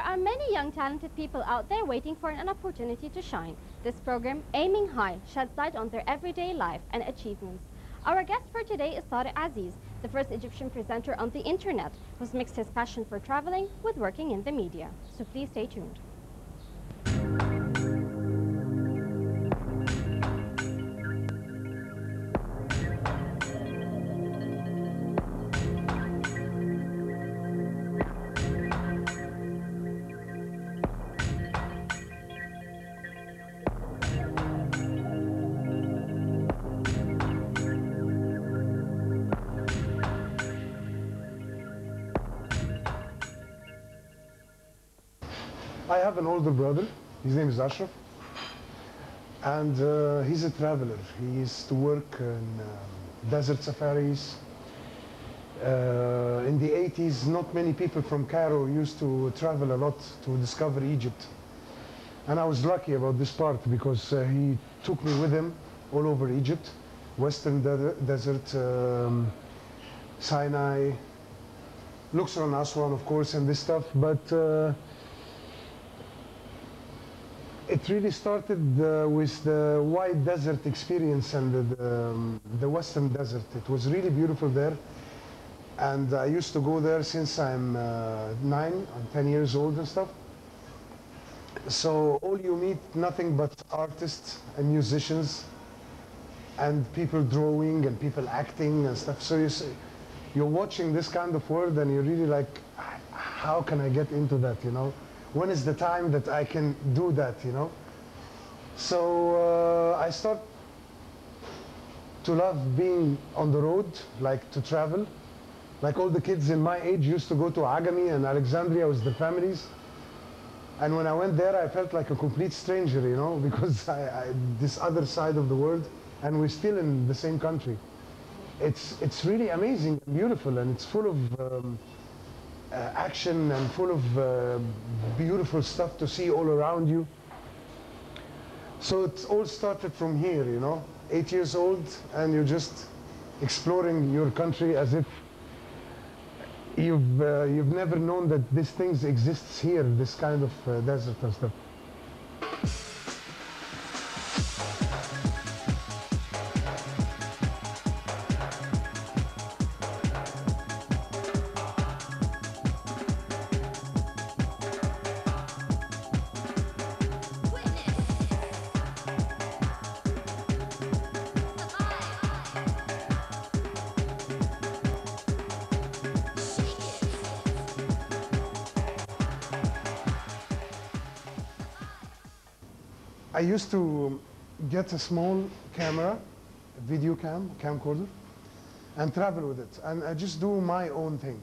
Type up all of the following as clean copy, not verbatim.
There are many young talented people out there waiting for an opportunity to shine. This program, Aiming High, sheds light on their everyday life and achievements. Our guest for today is Tarek Aziz, the first Egyptian presenter on the internet, who's mixed his passion for traveling with working in the media. So please stay tuned. I have an older brother. His name is Ashraf, and he's a traveler. He used to work in desert safaris. In the 80s, not many people from Cairo used to travel a lot to discover Egypt. And I was lucky about this part because he took me with him all over Egypt, Western Desert, Sinai, Luxor and Aswan, of course, and this stuff. But it really started with the white desert experience and the Western Desert. It was really beautiful there. And I used to go there since I'm 9, I'm 10 years old and stuff. So all you meet, nothing but artists and musicians and people drawing and people acting and stuff. So you're watching this kind of world and you're really like, how can I get into that, you know? When is the time that I can do that, you know? So I start to love being on the road, like to travel. Like all the kids in my age used to go to Agami and Alexandria with their families. And when I went there, I felt like a complete stranger, you know, because this other side of the world, and we're still in the same country. It's really amazing and beautiful, and it's full of action and full of beautiful stuff to see all around you. So it all started from here, you know, 8 years old, and you're just exploring your country as if you've never known that these things exists here, this kind of desert and stuff. I used to get a small camera, a video camcorder, and travel with it. And I just do my own thing,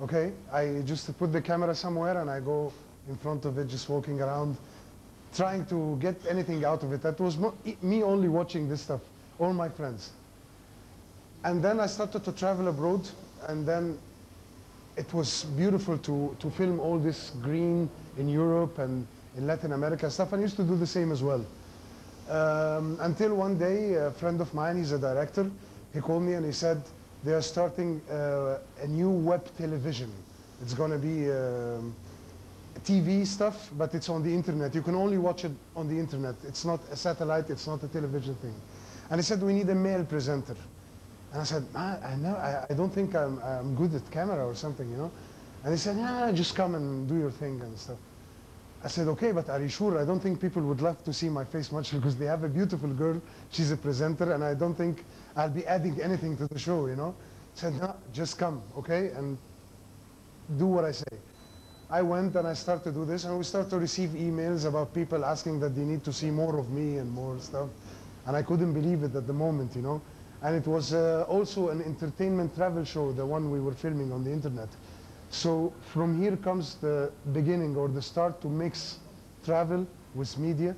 okay? I just put the camera somewhere and I go in front of it, just walking around, trying to get anything out of it. That was me only watching this stuff, all my friends. And then I started to travel abroad, and then it was beautiful to film all this green in Europe and in Latin America stuff, and I used to do the same as well. Until one day, a friend of mine, he's a director, he called me and he said, they are starting a new web television. It's going to be TV stuff, but it's on the internet. You can only watch it on the internet. It's not a satellite, it's not a television thing. And he said, we need a male presenter. And I said, I don't think I'm good at camera or something, you know? And he said, yeah, just come and do your thing and stuff. I said, okay, but are you sure? I don't think people would love to see my face much because they have a beautiful girl, she's a presenter, and I don't think I'll be adding anything to the show, you know? I said, no, just come, okay, and do what I say. I went and I started to do this, and we started to receive emails about people asking that they need to see more of me and more stuff, and I couldn't believe it at the moment, you know? And it was also an entertainment travel show, the one we were filming on the internet. So from here comes the beginning or the start to mix travel with media,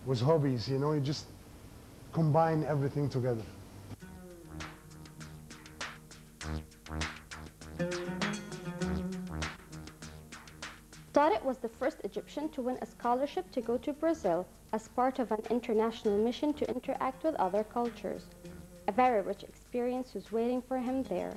with hobbies, you know, you just combine everything together. Tarek was the first Egyptian to win a scholarship to go to Brazil as part of an international mission to interact with other cultures. A very rich experience was waiting for him there.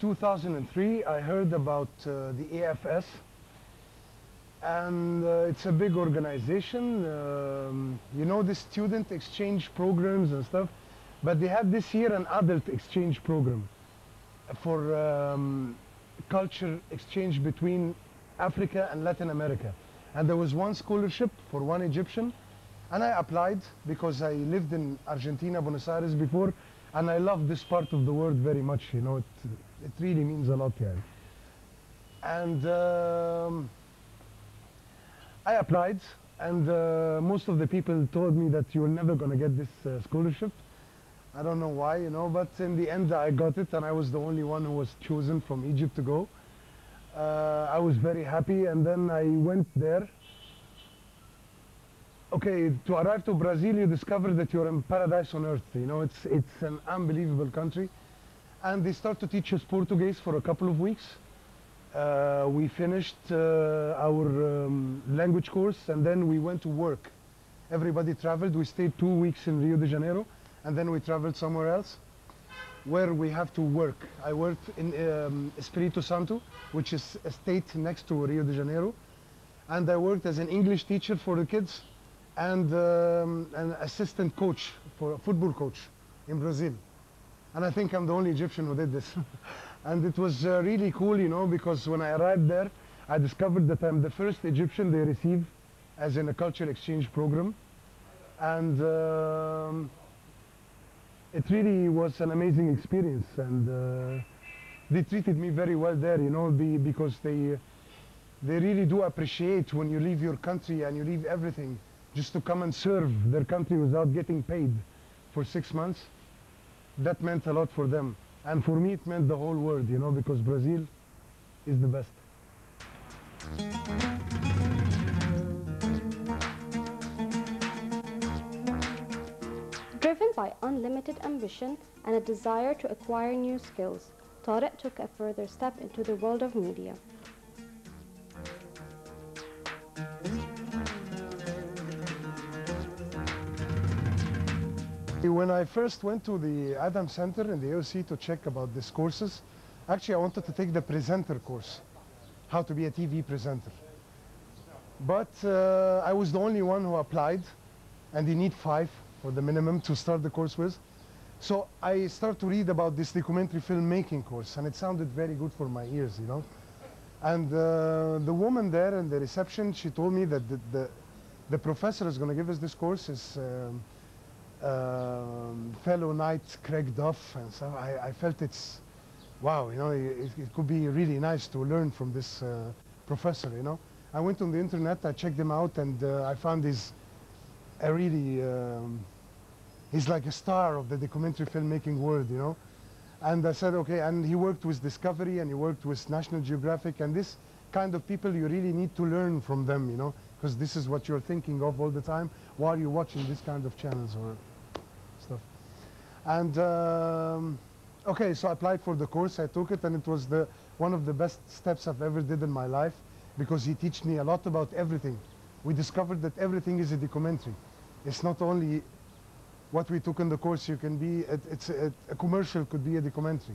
2003, I heard about the AFS, and it's a big organization. You know, the student exchange programs and stuff, but they had this year an adult exchange program for culture exchange between Africa and Latin America. And there was one scholarship for one Egyptian, and I applied because I lived in Argentina, Buenos Aires before, and I love this part of the world very much. You know, it really means a lot here. And I applied, and most of the people told me that you're never going to get this scholarship. I don't know why, you know, but in the end I got it, and I was the only one who was chosen from Egypt to go. I was very happy, and then I went there. Okay, to arrive to Brazil, you discover that you're in paradise on earth. You know, it's an unbelievable country. And they start to teach us Portuguese for a couple of weeks. We finished our language course, and then we went to work. Everybody traveled. We stayed 2 weeks in Rio de Janeiro, and then we traveled somewhere else where we have to work. I worked in Espírito Santo, which is a state next to Rio de Janeiro. And I worked as an English teacher for the kids and an assistant coach, for a football coach in Brazil. And I think I'm the only Egyptian who did this. And it was really cool, you know, because when I arrived there, I discovered that I'm the first Egyptian they receive as in a cultural exchange program. And it really was an amazing experience. And they treated me very well there, you know, because they really do appreciate when you leave your country and you leave everything just to come and serve their country without getting paid for 6 months. That meant a lot for them. And for me, it meant the whole world, you know, because Brazil is the best. Driven by unlimited ambition and a desire to acquire new skills, Tarek took a further step into the world of media. When I first went to the Adam Center in the AOC to check about these courses, actually I wanted to take the presenter course, how to be a TV presenter. But I was the only one who applied, and they need 5 for the minimum to start the course with. So I started to read about this documentary filmmaking course, and it sounded very good for my ears, you know. And the woman there in the reception, she told me that the professor is going to give us this course is fellow knight Craig Duff, and so I felt it's, wow, you know, it could be really nice to learn from this professor, you know. I went on the internet, I checked him out, and I found he's like a star of the documentary filmmaking world, you know. And I said, okay, and he worked with Discovery, and he worked with National Geographic, and this kind of people, you really need to learn from them, you know, because this is what you're thinking of all the time while you're watching this kind of channels or stuff. And okay, so I applied for the course, I took it, and it was one of the best steps I've ever did in my life, because he taught me a lot about everything. We discovered that everything is a documentary. It's not only what we took in the course. You can be, a commercial could be a documentary,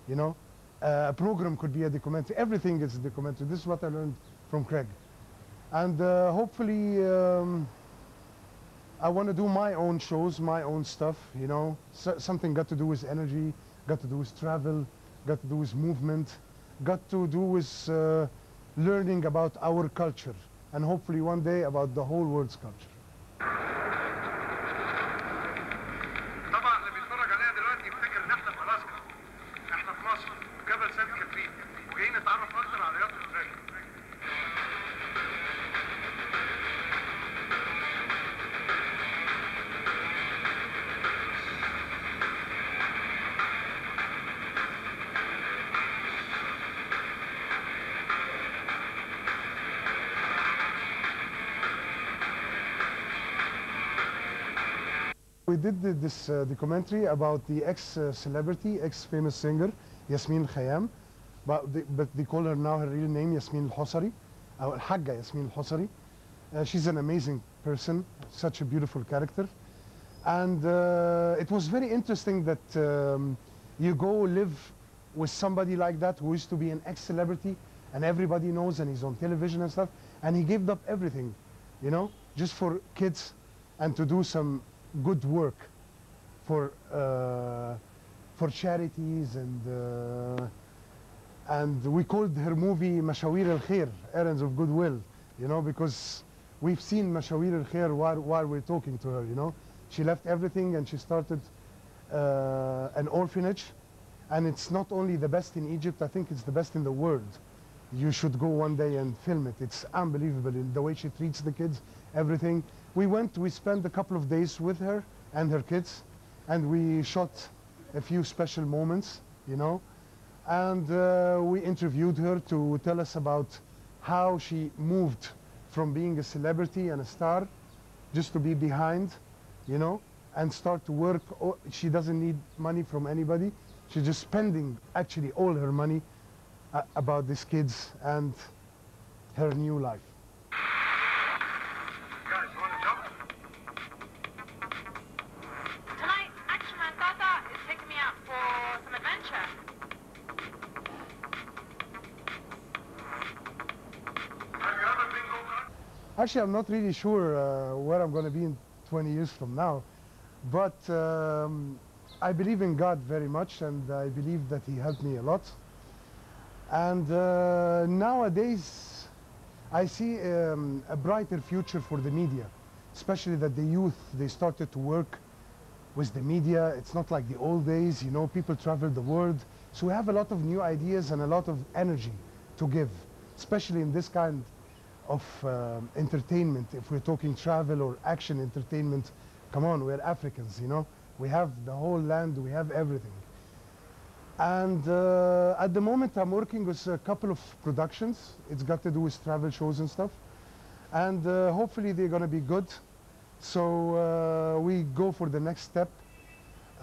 you know, a program could be a documentary. Everything is a documentary. This is what I learned from Craig. And hopefully I want to do my own shows, my own stuff, you know, something got to do with energy, got to do with travel, got to do with movement, got to do with learning about our culture, and hopefully one day about the whole world's culture. طبعا اللي بيتفرج علينا دلوقتي يفتكر ان احنا في الاسكا، احنا في مصر في جبل سانت كاترين، وجايين نتعرف اكتر على رياضه التراك. We did this documentary about the ex-celebrity, ex-famous singer, Yasmin Khayyam, but they call her now her real name, Yasmin al-Hosari, Al-Hagga Yasmin al-Hosari. She's an amazing person, such a beautiful character. And it was very interesting that you go live with somebody like that who used to be an ex-celebrity and everybody knows and he's on television and stuff, and he gave up everything, you know, just for kids and to do some good work for charities, and we called her movie Mashawir al-Khair, Errands of Goodwill, you know, because we've seen Mashawir al-Khair while we're talking to her, you know. She left everything and she started an orphanage, and it's not only the best in Egypt, I think it's the best in the world. You should go one day and film it. It's unbelievable in the way she treats the kids, everything. We spent a couple of days with her and her kids, and we shot a few special moments, you know, and we interviewed her to tell us about how she moved from being a celebrity and a star just to be behind, you know, and start to work. She doesn't need money from anybody. She's just spending actually all her money about these kids and her new life. Guys, you want to jump? Tonight, Action Man Tata is taking me out for some adventure. Have you ever been go-kart? Actually, I'm not really sure where I'm going to be in 20 years from now, but I believe in God very much, and I believe that He helped me a lot. And nowadays, I see a brighter future for the media, especially that the youth, they started to work with the media. It's not like the old days, you know, people travel the world. So we have a lot of new ideas and a lot of energy to give, especially in this kind of entertainment. If we're talking travel or action entertainment, come on, we're Africans, you know. We have the whole land, we have everything. And at the moment, I'm working with a couple of productions. It's got to do with travel shows and stuff. And hopefully they're going to be good. So we go for the next step.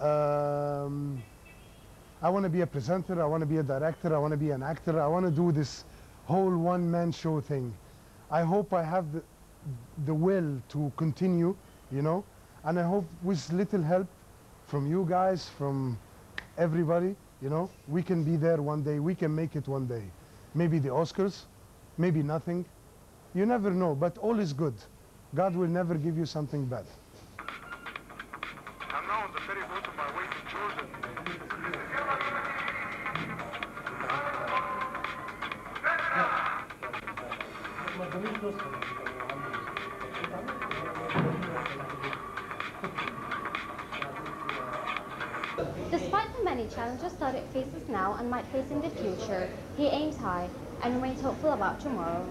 I want to be a presenter, I want to be a director, I want to be an actor. I want to do this whole one-man show thing. I hope I have the will to continue, you know. And I hope with little help from you guys, from everybody, you know, we can be there one day, we can make it one day. Maybe the Oscars, maybe nothing. You never know, but all is good. God will never give you something bad. I'm now on the ferry boat on my way to Jordan. Despite the many challenges Tarek faces now and might face in the future, he aims high and remains hopeful about tomorrow.